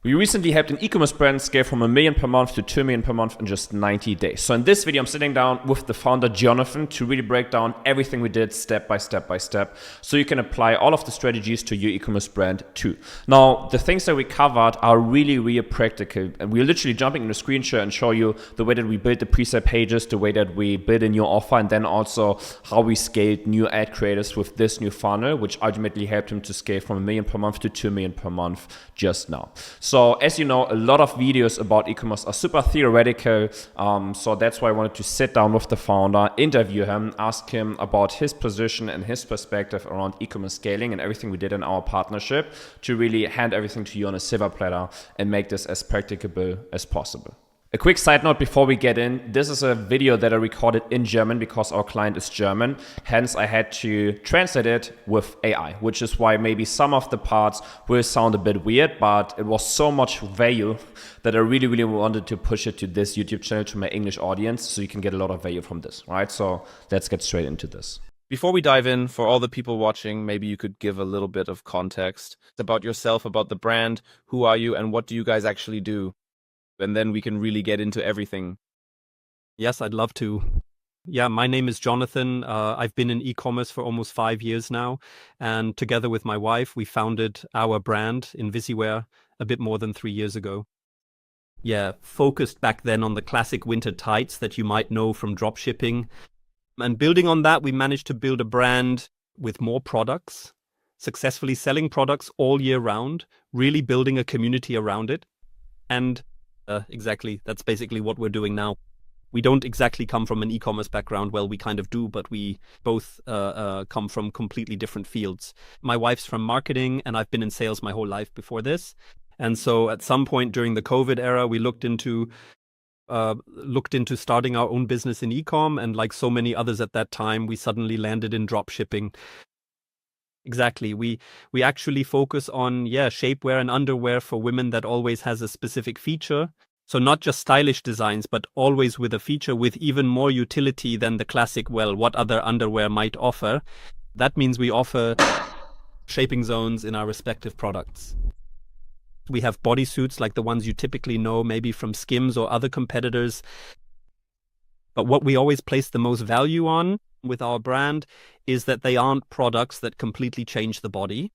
We recently helped an e-commerce brand scale from $1 million per month to $2 million per month in just 90 days. So in this video, I'm sitting down with the founder, Jonathan, to really break down everything we did step by step by step, so you can apply all of the strategies to your e-commerce brand too. Now, the things that we covered are really practical, and we're literally jumping in a screen share and show you the way that we build the preset pages, the way that we build a new offer, and then also how we scaled new ad creators with this new funnel, which ultimately helped him to scale from $1 million per month to $2 million per month just now. So as you know, a lot of videos about e-commerce are super theoretical. So that's why I wanted to sit down with the founder, interview him, ask him about his position and his perspective around e-commerce scaling and everything we did in our partnership to really hand everything to you on a silver platter and make this as practicable as possible. A quick side note before we get in, this is a video that I recorded in German because our client is German. Hence, I had to translate it with AI, which is why maybe some of the parts will sound a bit weird, but it was so much value that I really wanted to push it to this YouTube channel, to my English audience, so you can get a lot of value from this, right? So let's get straight into this. Before we dive in, for all the people watching, maybe you could give a little bit of context about yourself, about the brand. Who are you and what do you guys actually do? And then we can really get into everything. Yes, I'd love to. Yeah, my name is Jonathan. I've been in e-commerce for almost 5 years now. And together with my wife, we founded our brand, InvisiWear, a bit more than 3 years ago. Yeah, focused back then on the classic winter tights that you might know from dropshipping. And building on that, we managed to build a brand with more products, successfully selling products all year round, really building a community around it. And exactly, that's basically what we're doing now. We don't exactly come from an e-commerce background. Well, we kind of do, but we both come from completely different fields. My wife's from marketing, and I've been in sales my whole life before this. And so at some point during the COVID era, we looked into starting our own business in ecom, and like so many others at that time, we suddenly landed in drop shipping. Exactly. We actually focus on, shapewear and underwear for women that always has a specific feature. So not just stylish designs, but always with a feature with even more utility than the classic, what other underwear might offer. That means we offer shaping zones in our respective products. We have bodysuits like the ones you typically know, maybe from Skims or other competitors. But what we always place the most value on with our brand is that they aren't products that completely change the body.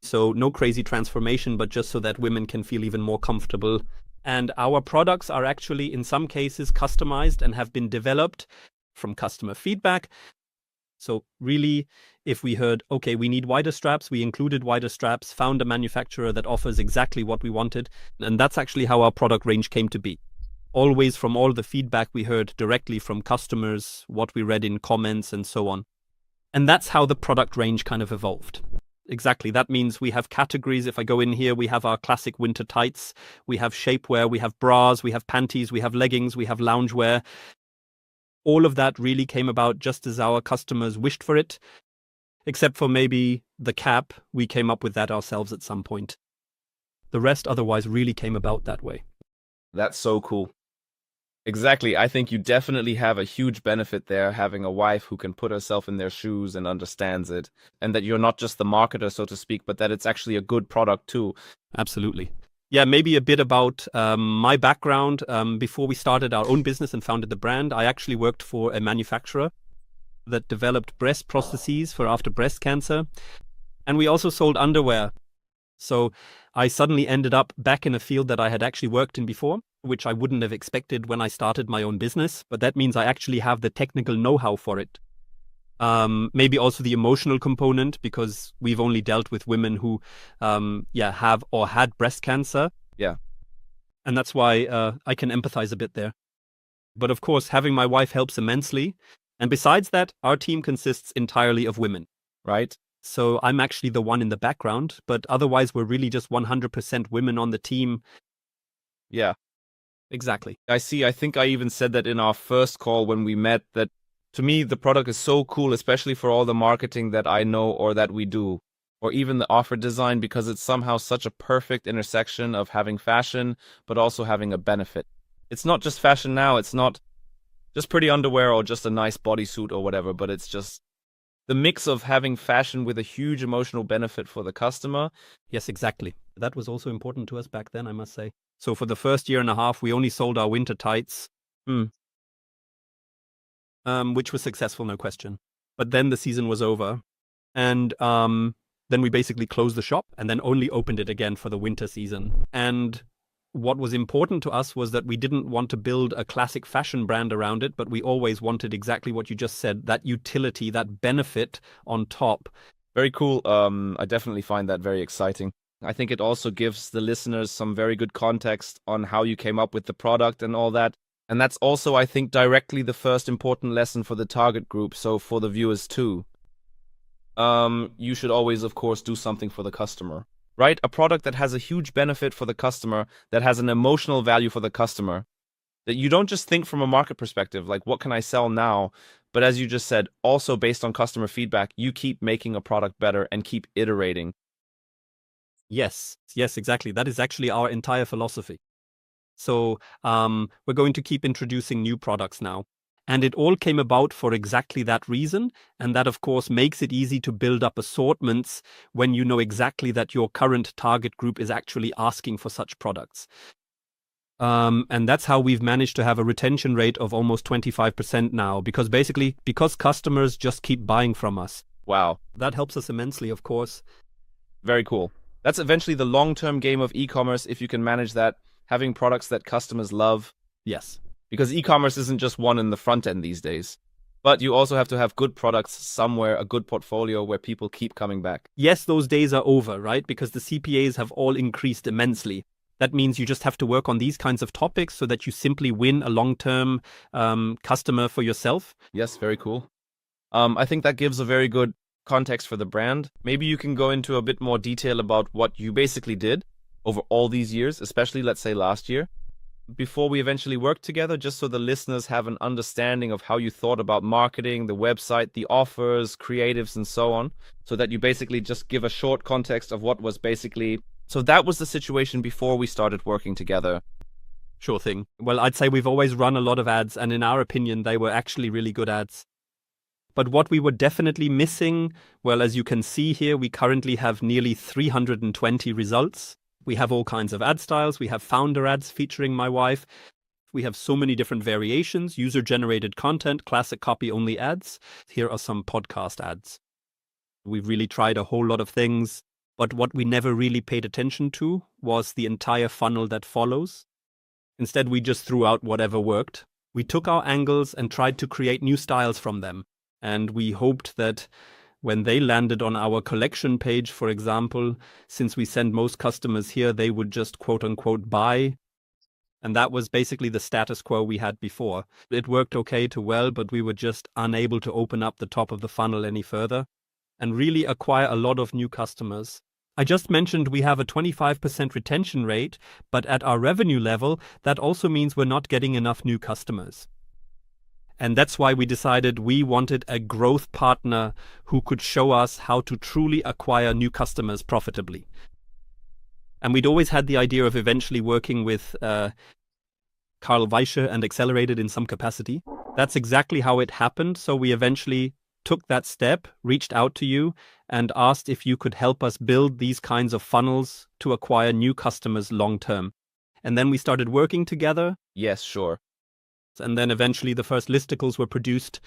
So no crazy transformation, but just so that women can feel even more comfortable. And our products are actually, in some cases, customized and have been developed from customer feedback. So really, if we heard, okay, we need wider straps, we included wider straps, found a manufacturer that offers exactly what we wanted. And that's actually how our product range came to be. Always from all the feedback we heard directly from customers, what we read in comments and so on. And that's how the product range kind of evolved. Exactly. That means we have categories. If I go in here, we have our classic winter tights, we have shapewear, we have bras, we have panties, we have leggings, we have loungewear. All of that really came about just as our customers wished for it, except for maybe the cap. We came up with that ourselves at some point. The rest otherwise really came about that way. That's so cool. Exactly. I think you definitely have a huge benefit there, having a wife who can put herself in their shoes and understands it, and that you're not just the marketer, so to speak, but that it's actually a good product too. Absolutely. Yeah, maybe a bit about my background. Before we started our own business and founded the brand, I actually worked for a manufacturer that developed breast prostheses for after breast cancer. And we also sold underwear. So I suddenly ended up back in a field that I had actually worked in before, which I wouldn't have expected when I started my own business. But that means I actually have the technical know-how for it. Maybe also the emotional component, because we've only dealt with women who have or had breast cancer. Yeah. And that's why I can empathize a bit there. But of course, having my wife helps immensely. And besides that, our team consists entirely of women. Right. So I'm actually the one in the background, but otherwise we're really just 100% women on the team. Yeah. Exactly. I think I even said that in our first call when we met, that to me, the product is so cool, especially for all the marketing that I know or that we do, or even the offer design, because it's somehow such a perfect intersection of having fashion, but also having a benefit. It's not just fashion now. It's not just pretty underwear or just a nice bodysuit or whatever, but it's just The mix of having fashion with a huge emotional benefit for the customer. Yes, exactly. That was also important to us back then, I must say. So for the first year and a half, we only sold our winter tights, which was successful, no question. But then the season was over. And then we basically closed the shop and then only opened it again for the winter season. And what was important to us was that we didn't want to build a classic fashion brand around it, but we always wanted exactly what you just said, that utility, that benefit on top. Very cool. I definitely find that very exciting. I think it also gives the listeners some very good context on how you came up with the product and all that. And that's also, I think, directly the first important lesson for the target group, so for the viewers too. You should always, of course, do something for the customer, right? A product that has a huge benefit for the customer, that has an emotional value for the customer, that you don't just think from a market perspective, like, what can I sell now? But as you just said, also based on customer feedback, you keep making a product better and keep iterating. Yes, exactly. That is actually our entire philosophy. So we're going to keep introducing new products now. And it all came about for exactly that reason. And that, of course, makes it easy to build up assortments when you know exactly that your current target group is actually asking for such products. And that's how we've managed to have a retention rate of almost 25% now, because customers just keep buying from us. Wow. That helps us immensely, of course. Very cool. That's eventually the long-term game of e-commerce, if you can manage that, having products that customers love. Yes. Because e-commerce isn't just one in the front end these days. But you also have to have good products somewhere, a good portfolio where people keep coming back. Yes, those days are over, right? Because the CPAs have all increased immensely. That means you just have to work on these kinds of topics so that you simply win a long-term customer for yourself. Yes, very cool. I think that gives a very good context for the brand. Maybe you can go into a bit more detail about what you basically did over all these years, especially, let's say, last year, before we eventually worked together, just so the listeners have an understanding of how you thought about marketing, the website, the offers, creatives, and so on, so that you basically just give a short context of what was basically... So that was the situation before we started working together. Sure thing. Well, I'd say we've always run a lot of ads, and in our opinion, they were actually really good ads. But what we were definitely missing, well, as you can see here, we currently have nearly 320 results. We have all kinds of ad styles. We have founder ads featuring my wife. We have so many different variations, user-generated content, classic copy-only ads. Here are some podcast ads. We've really tried a whole lot of things, but what we never really paid attention to was the entire funnel that follows. Instead, we just threw out whatever worked. We took our angles and tried to create new styles from them. And we hoped that when they landed on our collection page, for example, since we send most customers here, they would just quote unquote buy. And that was basically the status quo we had before. It worked okay to well, but we were just unable to open up the top of the funnel any further and really acquire a lot of new customers. I just mentioned we have a 25% retention rate, but at our revenue level, that also means we're not getting enough new customers. And that's why we decided we wanted a growth partner who could show us how to truly acquire new customers profitably. And we'd always had the idea of eventually working with Carl Weische and Accelerated in some capacity. That's exactly how it happened. So we eventually took that step, reached out to you, and asked if you could help us build these kinds of funnels to acquire new customers long term. And then we started working together. Yes, sure. And then eventually the first listicles were produced.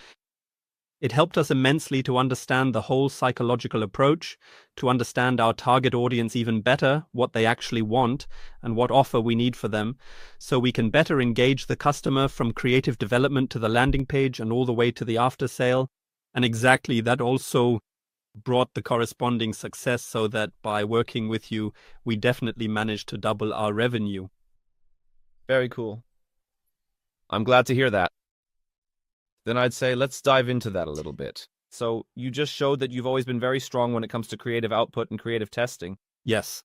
It helped us immensely to understand the whole psychological approach, to understand our target audience even better, what they actually want, and what offer we need for them, so we can better engage the customer from creative development to the landing page and all the way to the after sale. And exactly, that also brought the corresponding success, so that by working with you, we definitely managed to double our revenue. Very cool. I'm glad to hear that. Then I'd say let's dive into that a little bit. So you just showed that you've always been very strong when it comes to creative output and creative testing. Yes.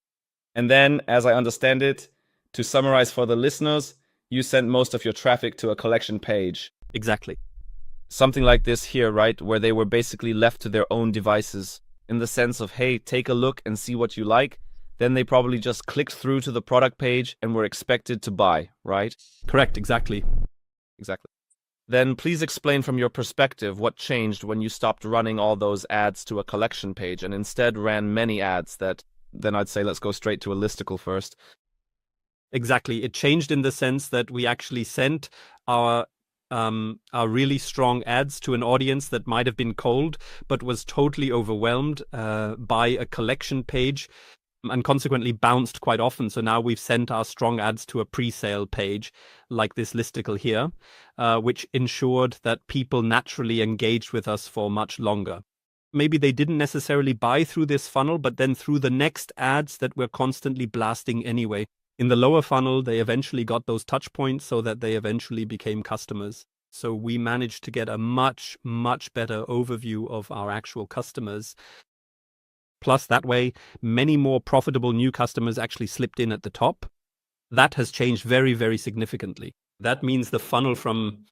And then, as I understand it, to summarize for the listeners, you sent most of your traffic to a collection page. Exactly. Something like this here, right? Where they were basically left to their own devices, in the sense of, hey, take a look and see what you like. Then they probably just clicked through to the product page and were expected to buy, right? Correct, exactly. Exactly. Then please explain from your perspective what changed when you stopped running all those ads to a collection page and instead ran many ads that, then I'd say let's go straight to a listicle first. Exactly. It changed in the sense that we actually sent our really strong ads to an audience that might have been cold, but was totally overwhelmed by a collection page and consequently bounced quite often. So now we've sent our strong ads to a pre-sale page like this listicle here, which ensured that people naturally engaged with us for much longer. Maybe they didn't necessarily buy through this funnel, but then through the next ads that we're constantly blasting anyway. In the lower funnel, they eventually got those touch points so that they eventually became customers. So we managed to get a much, much better overview of our actual customers. Plus, that way, many more profitable new customers actually slipped in at the top. That has changed very, very significantly. That means the funnel from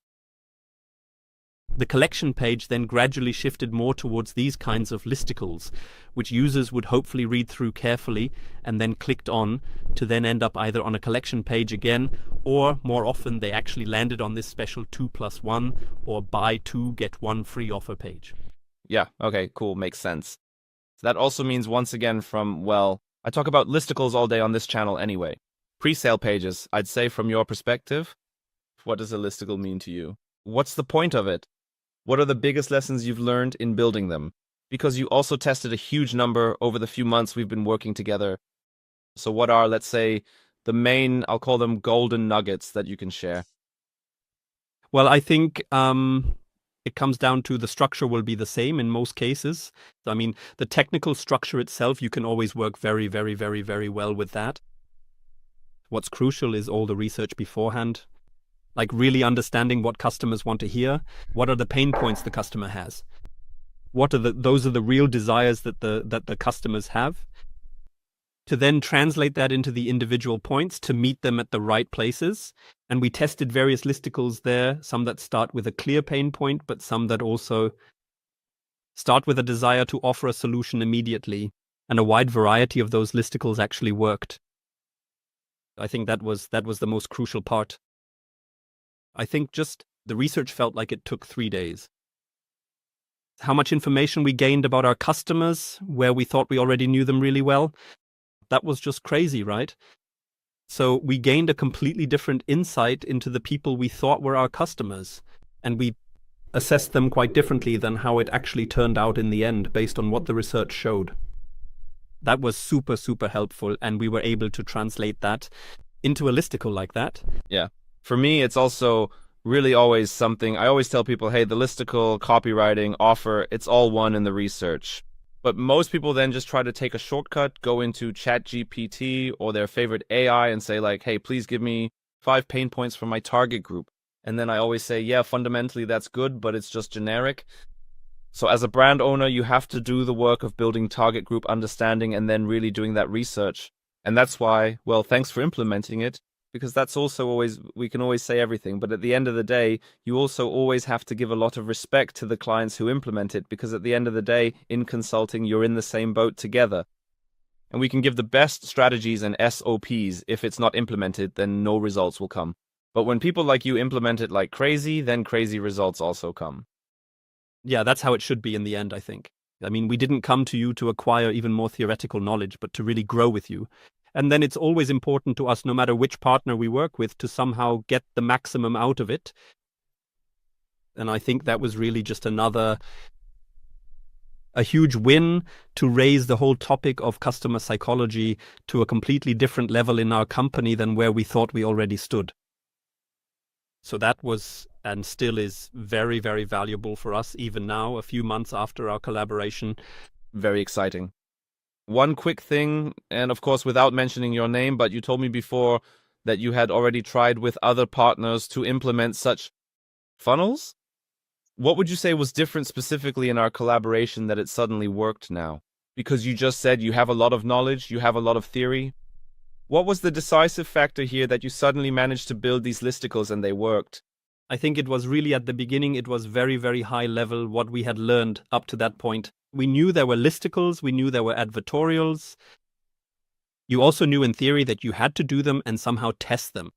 the collection page then gradually shifted more towards these kinds of listicles, which users would hopefully read through carefully and then clicked on to then end up either on a collection page again, or more often they actually landed on this special 2+1 or buy 2 get 1 free offer page. Yeah, okay, cool, makes sense. So that also means once again from, well, I talk about listicles all day on this channel anyway. Pre-sale pages, I'd say from your perspective, what does a listicle mean to you? What's the point of it? What are the biggest lessons you've learned in building them? Because you also tested a huge number over the few months we've been working together. So what are, let's say, the main, I'll call them golden nuggets that you can share? Well, I think it comes down to the structure will be the same in most cases. I mean, the technical structure itself, you can always work very, very, very, very well with that. What's crucial is all the research beforehand. Like really understanding what customers want to hear. What are the pain points the customer has? Those are the real desires that the customers have. To then translate that into the individual points to meet them at the right places. And we tested various listicles there, some that start with a clear pain point, but some that also start with a desire to offer a solution immediately. And a wide variety of those listicles actually worked. I think that was the most crucial part. I think just the research felt like it took 3 days. How much information we gained about our customers, where we thought we already knew them really well, that was just crazy, right? So we gained a completely different insight into the people we thought were our customers, and we assessed them quite differently than how it actually turned out in the end based on what the research showed. That was super, super helpful, and we were able to translate that into a listicle like that. Yeah. For me, it's also really always something, I always tell people, hey, the listicle, copywriting, offer, it's all one in the research. But most people then just try to take a shortcut, go into ChatGPT or their favorite AI and say like, hey, please give me 5 pain points for my target group. And then I always say, yeah, fundamentally that's good, but it's just generic. So as a brand owner, you have to do the work of building target group understanding and then really doing that research. And that's why, well, thanks for implementing it. Because that's also always, we can always say everything, but at the end of the day, you also always have to give a lot of respect to the clients who implement it, because at the end of the day, in consulting, you're in the same boat together. And we can give the best strategies and SOPs. If it's not implemented, then no results will come. But when people like you implement it like crazy, then crazy results also come. Yeah, that's how it should be in the end, I think. I mean, we didn't come to you to acquire even more theoretical knowledge, but to really grow with you. And then it's always important to us, no matter which partner we work with, to somehow get the maximum out of it. And I think that was really just a huge win to raise the whole topic of customer psychology to a completely different level in our company than where we thought we already stood. So that was and still is very, very valuable for us, even now, a few months after our collaboration. Very exciting. One quick thing, and of course without mentioning your name, but you told me before that you had already tried with other partners to implement such funnels. What would you say was different specifically in our collaboration that it suddenly worked now? Because you just said you have a lot of knowledge, you have a lot of theory. What was the decisive factor here that you suddenly managed to build these listicles and they worked? I think it was really at the beginning, it was very, very high level what we had learned up to that point. We knew there were listicles, we knew there were advertorials. You also knew in theory that you had to do them and somehow test them.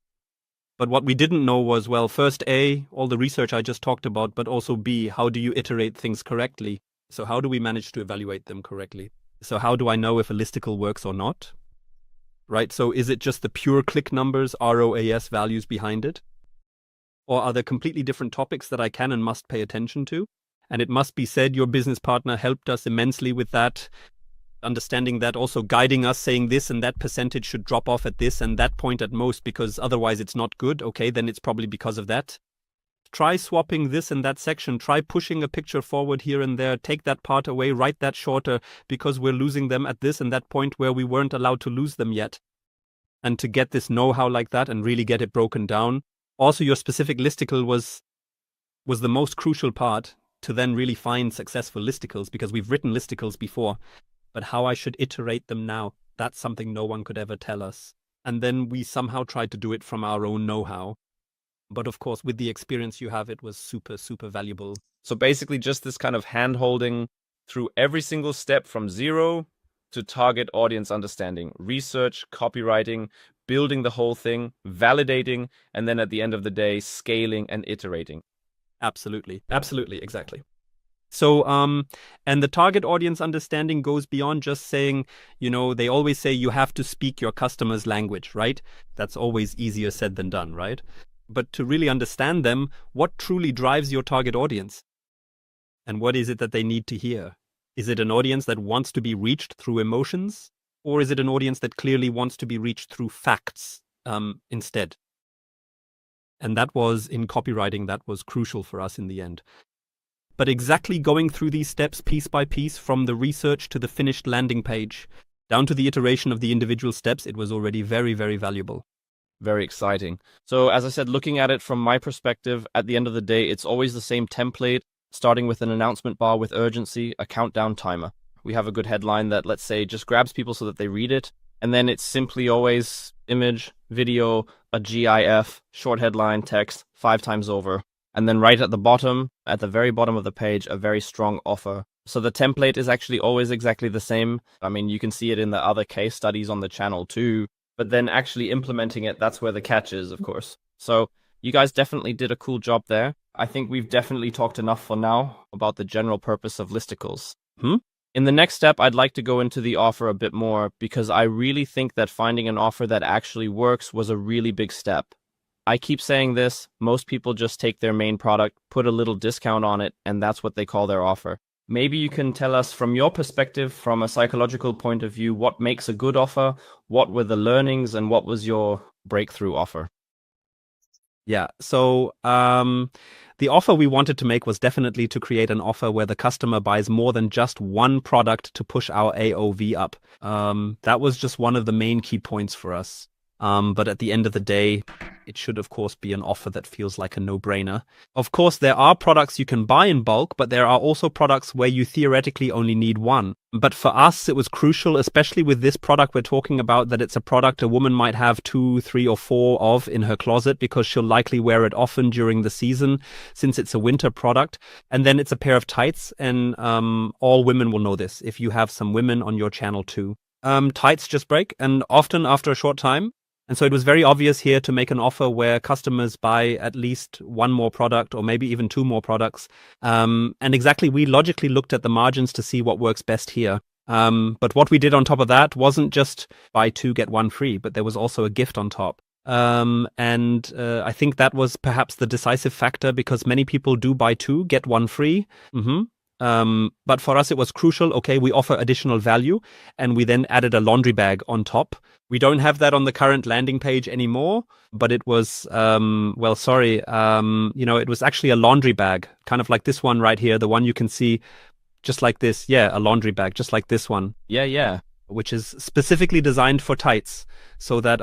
But what we didn't know was, well, first A, all the research I just talked about, but also B, how do you iterate things correctly? So how do we manage to evaluate them correctly? So how do I know if a listicle works or not? Right? So is it just the pure click numbers, ROAS values behind it? Or are there completely different topics that I can and must pay attention to? And it must be said, your business partner helped us immensely with that, understanding that, also guiding us, saying this and that percentage should drop off at this and that point at most, because otherwise it's not good. Okay, then it's probably because of that. Try swapping this and that section. Try pushing a picture forward here and there. Take that part away, write that shorter, because we're losing them at this and that point where we weren't allowed to lose them yet. And to get this know-how like that and really get it broken down. Also, your specific listicle was the most crucial part to then really find successful listicles, because we've written listicles before, but how I should iterate them now, that's something no one could ever tell us. And then we somehow tried to do it from our own know-how. But of course, with the experience you have, it was super, super valuable. So basically just this kind of hand-holding through every single step from zero to target audience understanding, research, copywriting, building the whole thing, validating, and then at the end of the day, scaling and iterating. Absolutely. Absolutely. Exactly. So, and the target audience understanding goes beyond just saying, they always say you have to speak your customer's language, right? That's always easier said than done, right? But to really understand them, what truly drives your target audience? And what is it that they need to hear? Is it an audience that wants to be reached through emotions? Or is it an audience that clearly wants to be reached through facts instead? And that was, in copywriting, that was crucial for us in the end. But exactly going through these steps piece by piece, from the research to the finished landing page, down to the iteration of the individual steps, it was already very, very valuable. Very exciting. So as I said, looking at it from my perspective, at the end of the day, it's always the same template, starting with an announcement bar with urgency, a countdown timer. We have a good headline that, let's say, just grabs people so that they read it. And then it's simply always image, video, a GIF, short headline, text, 5 times over. And then right at the bottom, at the very bottom of the page, a very strong offer. So the template is actually always exactly the same. I mean, you can see it in the other case studies on the channel too. But then actually implementing it, that's where the catch is, of course. So you guys definitely did a cool job there. I think we've definitely talked enough for now about the general purpose of listicles. In the next step, I'd like to go into the offer a bit more, because I really think that finding an offer that actually works was a really big step. I keep saying this, most people just take their main product, put a little discount on it, and that's what they call their offer. Maybe you can tell us from your perspective, from a psychological point of view, what makes a good offer, what were the learnings, and what was your breakthrough offer? Yeah, so the offer we wanted to make was definitely to create an offer where the customer buys more than just one product to push our AOV up. That was just one of the main key points for us. But at the end of the day, it should, of course, be an offer that feels like a no-brainer. Of course, there are products you can buy in bulk, but there are also products where you theoretically only need one. But for us, it was crucial, especially with this product we're talking about, that it's a product a woman might have 2, 3, or 4 of in her closet, because she'll likely wear it often during the season, since it's a winter product. And then it's a pair of tights, and all women will know this, if you have some women on your channel too. Tights just break, and often after a short time. And so it was very obvious here to make an offer where customers buy at least one more product, or maybe even 2 more products. And exactly, we logically looked at the margins to see what works best here. But what we did on top of that wasn't just buy 2, get 1 free, but there was also a gift on top. And I think that was perhaps the decisive factor, because many people do buy 2, get 1 free. But for us, it was crucial. Okay, we offer additional value, and we then added a laundry bag on top. We don't have that on the current landing page anymore, but it was, it was actually a laundry bag, kind of like this one right here, the one you can see just like this. Yeah, a laundry bag, just like this one. Yeah. Which is specifically designed for tights, so that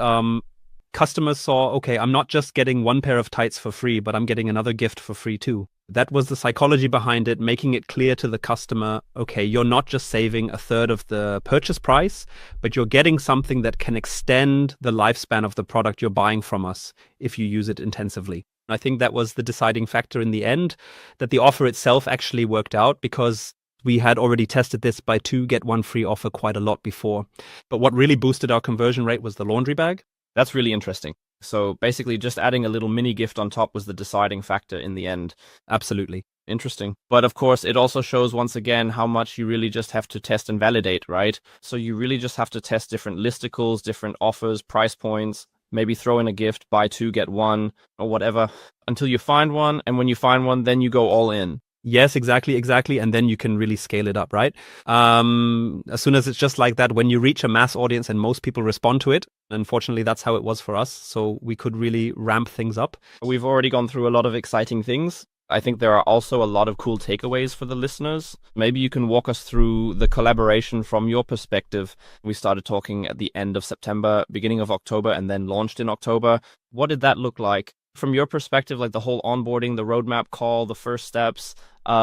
customers saw, okay, I'm not just getting 1 pair of tights for free, but I'm getting another gift for free too. That was the psychology behind it, making it clear to the customer, okay, you're not just saving 1/3 of the purchase price, but you're getting something that can extend the lifespan of the product you're buying from us if you use it intensively. I think that was the deciding factor in the end, that the offer itself actually worked out, because we had already tested this by 2, get 1 free offer quite a lot before. But what really boosted our conversion rate was the laundry bag. That's really interesting. So basically just adding a little mini gift on top was the deciding factor in the end. Absolutely. Interesting. But of course, it also shows once again how much you really just have to test and validate, right? So you really just have to test different listicles, different offers, price points, maybe throw in a gift, buy 2, get 1, or whatever, until you find one. And when you find one, then you go all in. Yes, exactly. And then you can really scale it up, right? As soon as it's just like that, when you reach a mass audience and most people respond to it, unfortunately, that's how it was for us. So we could really ramp things up. We've already gone through a lot of exciting things. I think there are also a lot of cool takeaways for the listeners. Maybe you can walk us through the collaboration from your perspective. We started talking at the end of September, beginning of October, and then launched in October. What did that look like? From your perspective, like the whole onboarding, the roadmap call, the first steps,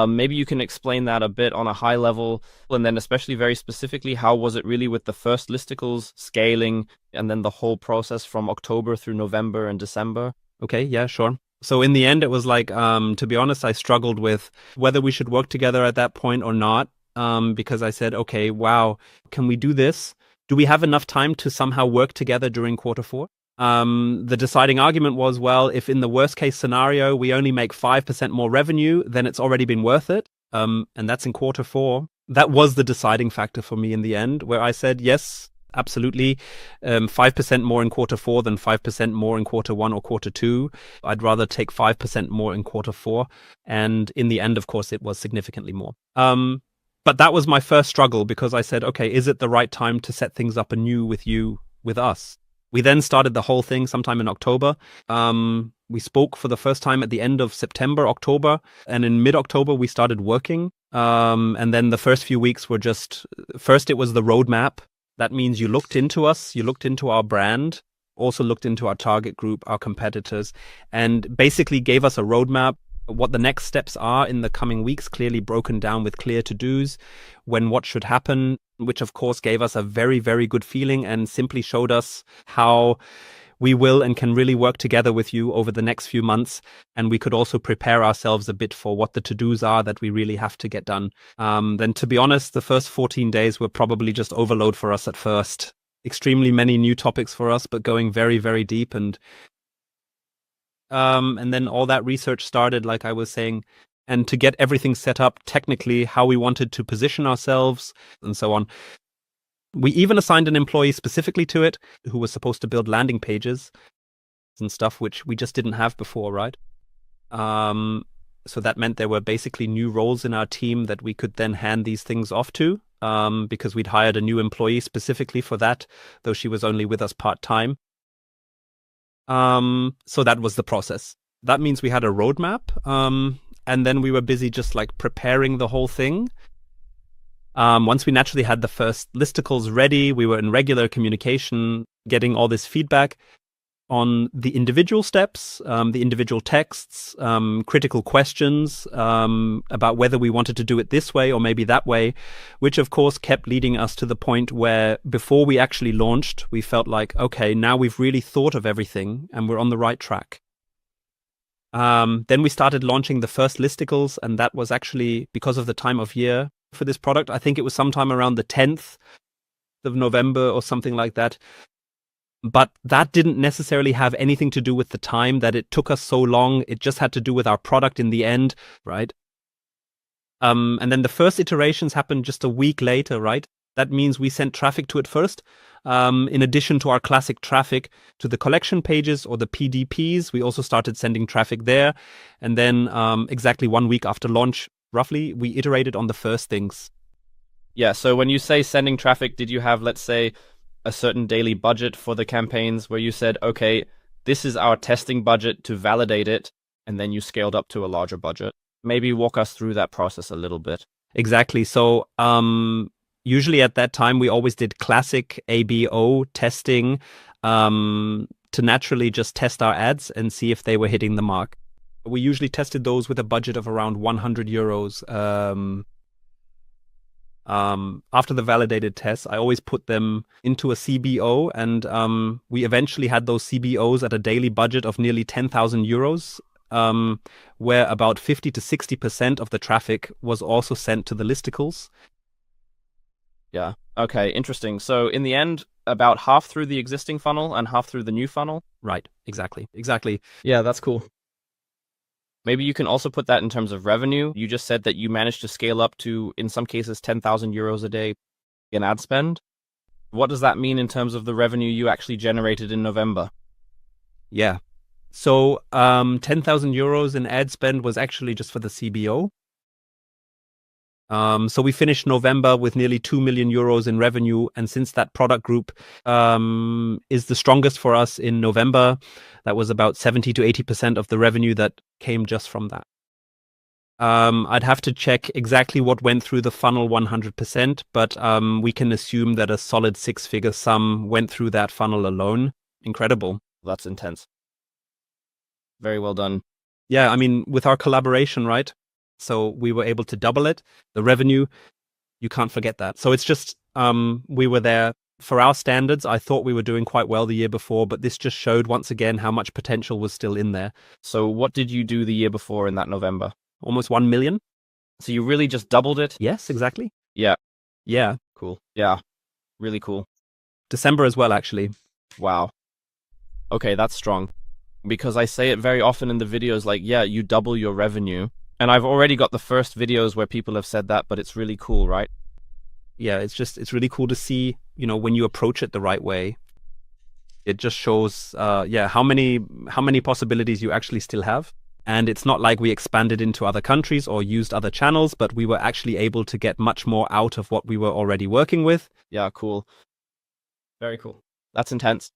maybe you can explain that a bit on a high level. And then especially very specifically, how was it really with the first listicles, scaling, and then the whole process from October through November and December? Okay, yeah, sure. So in the end, it was like, to be honest, I struggled with whether we should work together at that point or not, because I said, okay, wow, can we do this? Do we have enough time to somehow work together during Q4? The deciding argument was, well, if in the worst case scenario, we only make 5% more revenue, then it's already been worth it. And that's in Q4. That was the deciding factor for me in the end, where I said, yes, absolutely. 5% more in Q4 than 5% more in Q1 or Q2. I'd rather take 5% more in Q4. And in the end, of course, it was significantly more. But that was my first struggle, because I said, okay, is it the right time to set things up anew with us? We then started the whole thing sometime in October. We spoke for the first time at the end of September, October, and in mid-October we started working. And then the first few weeks were first it was the roadmap. That means you looked into us, you looked into our brand, also looked into our target group, our competitors, and basically gave us a roadmap, what the next steps are in the coming weeks, clearly broken down with clear to-dos, when what should happen, which of course gave us a very, very good feeling and simply showed us how we will and can really work together with you over the next few months. And we could also prepare ourselves a bit for what the to-dos are that we really have to get done. Then, to be honest, the first 14 days were probably just overload for us at first. Extremely many new topics for us, but going very, very deep. And then all that research started, like I was saying, and to get everything set up technically, how we wanted to position ourselves and so on. We even assigned an employee specifically to it who was supposed to build landing pages and stuff, which we just didn't have before, right? So that meant there were basically new roles in our team that we could then hand these things off to, because we'd hired a new employee specifically for that, though she was only with us part-time. So that was the process. That means we had a roadmap, and then we were busy just like preparing the whole thing. Once we naturally had the first listicles ready, we were in regular communication, getting all this feedback on the individual steps, the individual texts, critical questions about whether we wanted to do it this way or maybe that way, which of course kept leading us to the point where before we actually launched, we felt like, okay, now we've really thought of everything and we're on the right track. Then we started launching the first listicles, and that was actually because of the time of year for this product. I think it was sometime around the 10th of November or something like that. But that didn't necessarily have anything to do with the time that it took us so long. It just had to do with our product in the end, right? And then the first iterations happened just a week later, right? That means we sent traffic to it first. In addition to our classic traffic to the collection pages or the PDPs, we also started sending traffic there. And then exactly 1 week after launch, roughly, we iterated on the first things. Yeah, so when you say sending traffic, did you have, let's say, a certain daily budget for the campaigns where you said, okay, this is our testing budget to validate it, and then you scaled up to a larger budget? Maybe walk us through that process a little bit. Exactly. So usually at that time, we always did classic ABO testing to naturally just test our ads and see if they were hitting the mark. We usually tested those with a budget of around 100 euros. After the validated tests, I always put them into a CBO, and we eventually had those CBOs at a daily budget of nearly 10,000 euros, where about 50 to 60% of the traffic was also sent to the listicles. Yeah. Okay, interesting. So in the end, about half through the existing funnel and half through the new funnel? Right. Exactly. Yeah, that's cool. Maybe you can also put that in terms of revenue. You just said that you managed to scale up to, in some cases, 10,000 euros a day in ad spend. What does that mean in terms of the revenue you actually generated in November? Yeah. So 10,000 euros in ad spend was actually just for the CBO. So we finished November with nearly 2 million euros in revenue. And since that product group is the strongest for us in November, that was about 70 to 80% of the revenue that came just from that. I'd have to check exactly what went through the funnel 100%, but we can assume that a solid 6-figure sum went through that funnel alone. Incredible. That's intense. Very well done. Yeah, I mean, with our collaboration, right? So we were able to double it. The revenue, you can't forget that. So it's just, we were there for our standards. I thought we were doing quite well the year before, but this just showed once again how much potential was still in there. So what did you do the year before in that November? Almost 1 million. So you really just doubled it? Yes, exactly. Yeah. Yeah. Cool. Yeah. Really cool. December as well, actually. Wow. Okay, that's strong. Because I say it very often in the videos, like, yeah, you double your revenue. And I've already got the first videos where people have said that, but it's really cool, right? Yeah, it's really cool to see, when you approach it the right way. It just shows, how many possibilities you actually still have. And it's not like we expanded into other countries or used other channels, but we were actually able to get much more out of what we were already working with. Yeah, cool. Very cool. That's intense.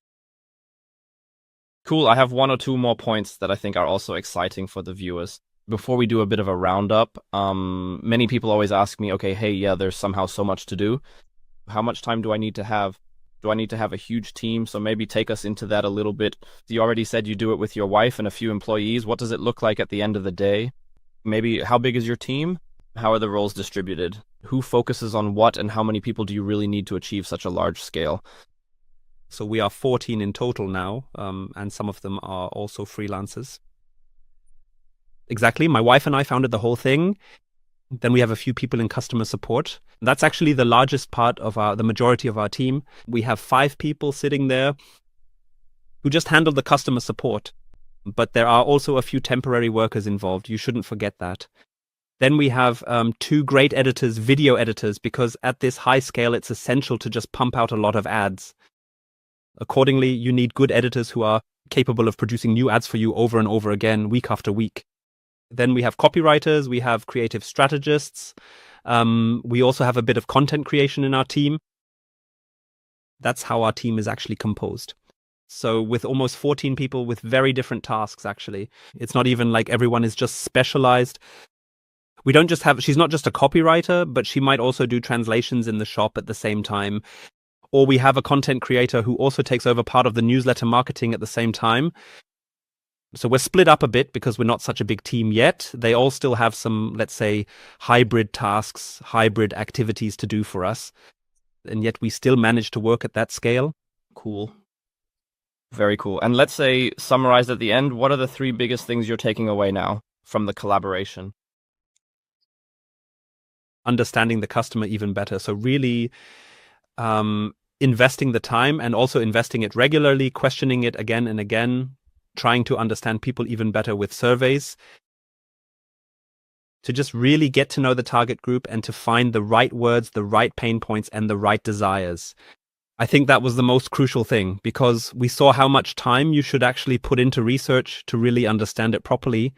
Cool. I have 1 or 2 more points that I think are also exciting for the viewers. Before we do a bit of a roundup, many people always ask me, okay, hey, yeah, there's somehow so much to do. How much time do I need to have? Do I need to have a huge team? So maybe take us into that a little bit. You already said you do it with your wife and a few employees. What does it look like at the end of the day? Maybe how big is your team? How are the roles distributed? Who focuses on what, and how many people do you really need to achieve such a large scale? So we are 14 in total now, and some of them are also freelancers. Exactly. My wife and I founded the whole thing. Then we have a few people in customer support. That's actually the largest part of the majority of our team. We have 5 people sitting there who just handle the customer support. But there are also a few temporary workers involved. You shouldn't forget that. Then we have 2 great editors, video editors, because at this high scale, it's essential to just pump out a lot of ads. Accordingly, you need good editors who are capable of producing new ads for you over and over again, week after week. Then we have copywriters, we have creative strategists. We also have a bit of content creation in our team. That's how our team is actually composed. So with almost 14 people with very different tasks, actually. It's not even like everyone is just specialized. We don't just have, she's not just a copywriter, but she might also do translations in the shop at the same time. Or we have a content creator who also takes over part of the newsletter marketing at the same time. So we're split up a bit because we're not such a big team yet. They all still have some, let's say, hybrid tasks, hybrid activities to do for us. And yet we still manage to work at that scale. Cool. Very cool. And let's say, summarized at the end, what are the 3 biggest things you're taking away now from the collaboration? Understanding the customer even better. So really investing the time and also investing it regularly, questioning it again and again, trying to understand people even better with surveys, to just really get to know the target group and to find the right words, the right pain points, and the right desires. I think that was the most crucial thing, because we saw how much time you should actually put into research to really understand it properly.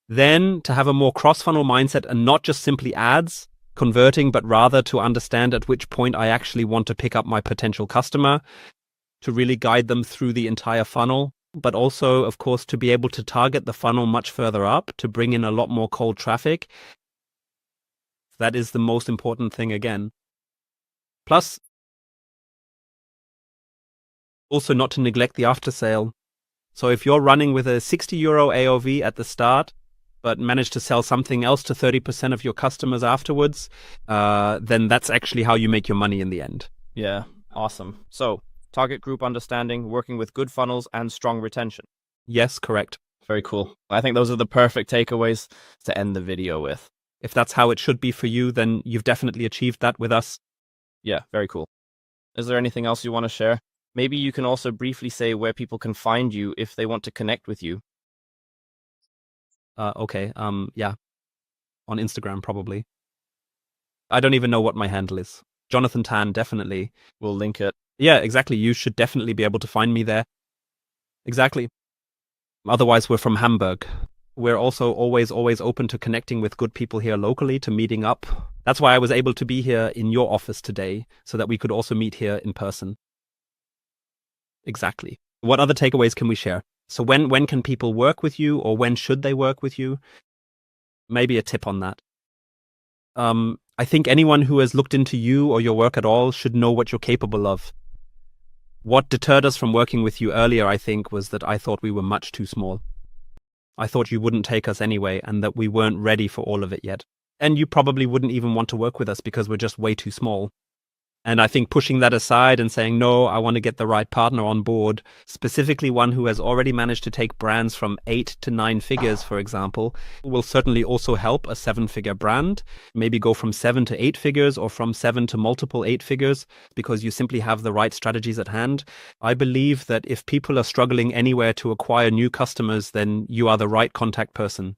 Then to have a more cross-funnel mindset and not just simply ads converting, but rather to understand at which point I actually want to pick up my potential customer, to really guide them through the entire funnel. But also, of course, to be able to target the funnel much further up, to bring in a lot more cold traffic. That is the most important thing again. Plus, also not to neglect the after sale. So if you're running with a 60 euro AOV at the start, but manage to sell something else to 30% of your customers afterwards, then that's actually how you make your money in the end. Yeah, awesome. So, target group understanding, working with good funnels, and strong retention. Yes, correct. Very cool. I think those are the perfect takeaways to end the video with. If that's how it should be for you, then you've definitely achieved that with us. Yeah, very cool. Is there anything else you want to share? Maybe you can also briefly say where people can find you if they want to connect with you. Okay. Yeah. On Instagram, probably. I don't even know what my handle is. Jonathan Tan, definitely. We'll link it. Yeah, exactly. You should definitely be able to find me there. Exactly. Otherwise, we're from Hamburg. We're also always open to connecting with good people here locally, to meeting up. That's why I was able to be here in your office today, so that we could also meet here in person. Exactly. What other takeaways can we share? So when can people work with you, or when should they work with you? Maybe a tip on that. I think anyone who has looked into you or your work at all should know what you're capable of. What deterred us from working with you earlier, I think, was that I thought we were much too small. I thought you wouldn't take us anyway, and that we weren't ready for all of it yet. And you probably wouldn't even want to work with us because we're just way too small. And I think pushing that aside and saying, no, I want to get the right partner on board, specifically one who has already managed to take brands from 8 to 9 figures, for example, will certainly also help a 7-figure brand. Maybe go from 7 to 8 figures, or from 7 to multiple 8 figures, because you simply have the right strategies at hand. I believe that if people are struggling anywhere to acquire new customers, then you are the right contact person.